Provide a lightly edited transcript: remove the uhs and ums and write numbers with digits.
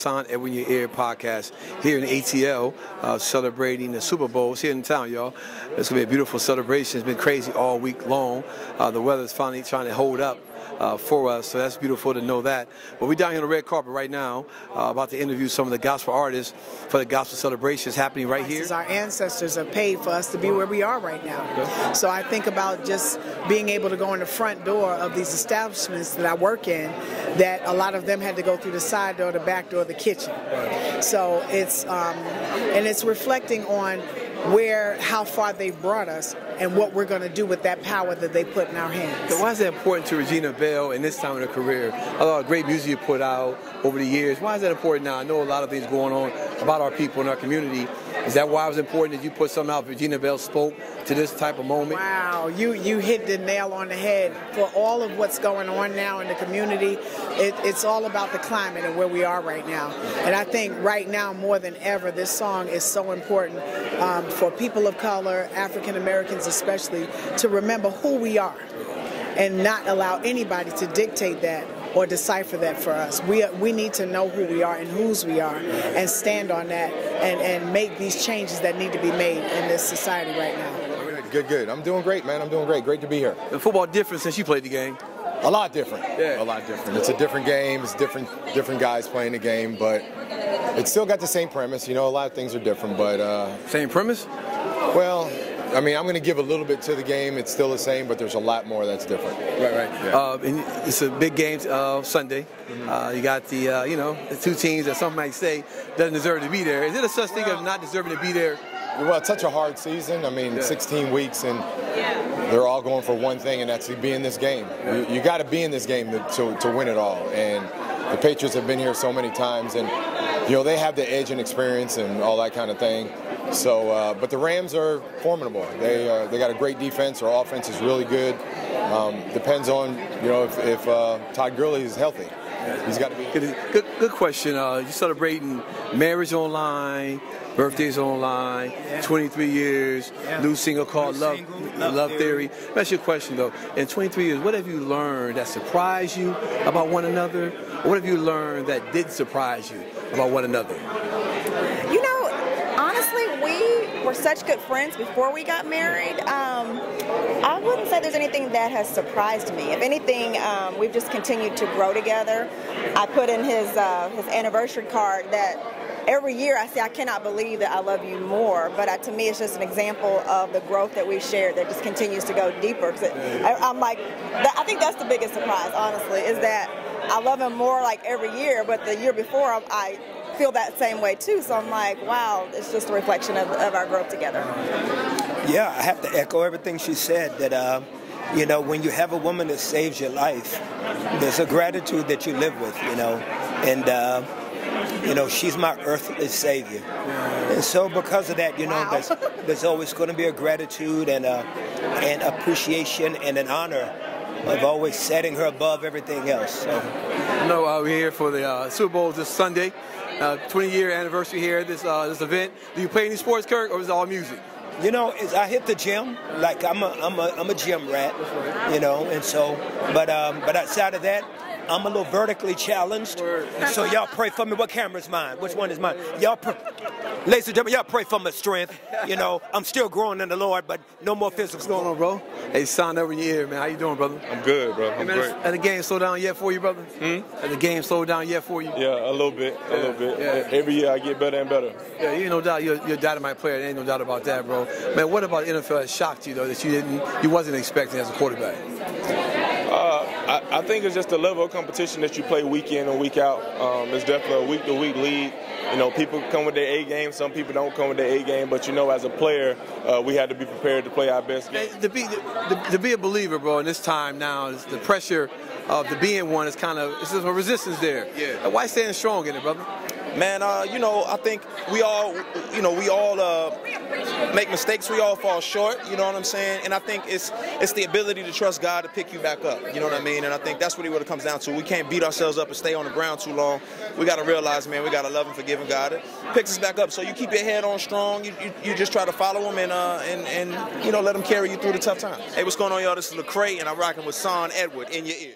SAUN in Your Ear podcast here in ATL, celebrating the Super Bowl. It's here in town, y'all. It's going to be a beautiful celebration. It's been crazy all week long. The weather's finally trying to hold up for us, so that's beautiful to know that. But we're down here on the red carpet right now, about to interview some of the gospel artists for the gospel celebrations happening right here. Our ancestors have paid for us to be where we are right now. Okay. So I think about just being able to go in the front door of these establishments that I work in, that a lot of them had to go through the side door, the back door, the kitchen. Right. So it's and it's reflecting on how far they've brought us and what we're going to do with that power that they put in our hands. So why is that important to Regina Bell in this time of her career? A lot of great music you put out over the years. Why is that important now? I know a lot of things going on about our people in our community. Is that why it was important that you put something out? Regina Bell spoke to this type of moment? Wow, you hit the nail on the head. For all of what's going on now in the community, it's all about the climate and where we are right now. And I think right now more than ever, this song is so important for people of color, African Americans especially, to remember who we are and not allow anybody to dictate that or decipher that for us. We need to know who we are and whose we are and stand on that and make these changes that need to be made in this society right now. Good. I'm doing great, man. I'm doing great. Great to be here. The football different since you played the game? A lot different. Yeah. A lot different. It's a different game. It's different guys playing the game, but it's still got the same premise. You know, a lot of things are different, but same premise? Well, I mean, I'm going to give a little bit to the game. It's still the same, but there's a lot more that's different. Right. Yeah. And it's a big game Sunday. Mm-hmm. You got the two teams that some might say doesn't deserve to be there. Is it a such thing of not deserving to be there? Well, it's such a hard season. I mean, 16 weeks, and they're all going for one thing, and that's to be in this game. Yeah. You got to be in this game to win it all. And the Patriots have been here so many times, and they have the edge and experience and all that kind of thing. So, but the Rams are formidable. They got a great defense. Their offense is really good. Depends on if Todd Gurley is healthy. He's got to be good question. You're celebrating marriage online, birthdays online, 23 years, new single called Love Theory. That's your question though. In 23 years, what have you learned that surprised you about one another? Or what have you learned that didn't surprise you about one another? We're such good friends before we got married. I wouldn't say there's anything that has surprised me. If anything, we've just continued to grow together. I put in his anniversary card that every year I say, I cannot believe that I love you more, but to me it's just an example of the growth that we've shared that just continues to go deeper. I'm like, I think that's the biggest surprise, honestly, is that I love him more like every year, but the year before I feel that same way too. So I'm like, wow, it's just a reflection of our growth together. Yeah, I have to echo everything she said, that when you have a woman that saves your life, there's a gratitude that you live with, and she's my earthly savior. And so because of that, there's always going to be a gratitude and an appreciation and an honor of always setting her above everything else. So. We're here for the Super Bowl this Sunday. 20-year anniversary here at this event. Do you play any sports, Kirk, or is it all music? I hit the gym. Like I'm a gym rat, and so, but outside of that, I'm a little vertically challenged. So y'all pray for me. What camera is mine? Which one is mine? Ladies and gentlemen, y'all pray for my strength. I'm still growing in the Lord, but no more physical. What's going on, bro? Hey, SAUN over in your ear, man. How you doing, brother? I'm good, bro. I'm great. Has the game slowed down yet for you, brother? Has the game slowed down yet for you? Yeah, a little bit. Yeah. Every year I get better and better. Yeah, you ain't no doubt. You're a dynamite player. There ain't no doubt about that, bro. Man, what about the NFL has shocked you, though, that you wasn't expecting as a quarterback? I think it's just the level of competition that you play week in and week out. It's definitely a week-to-week league. People come with their A game. Some people don't come with their A game. But as a player, we had to be prepared to play our best game. To be a believer, bro, in this time now, the pressure of the being one is it's just a resistance there. Yeah. Why standing strong in it, brother? Man, I think we all make mistakes. We all fall short, you know what I'm saying? And I think it's the ability to trust God to pick you back up, you know what I mean? And I think that's really what it comes down to. We can't beat ourselves up and stay on the ground too long. We got to realize, man, we got to love and forgive God. It picks us back up. So you keep your head on strong. You just try to follow him and let him carry you through the tough times. Hey, what's going on, y'all? This is Lecrae, and I'm rocking with SAUN Edward in your ear.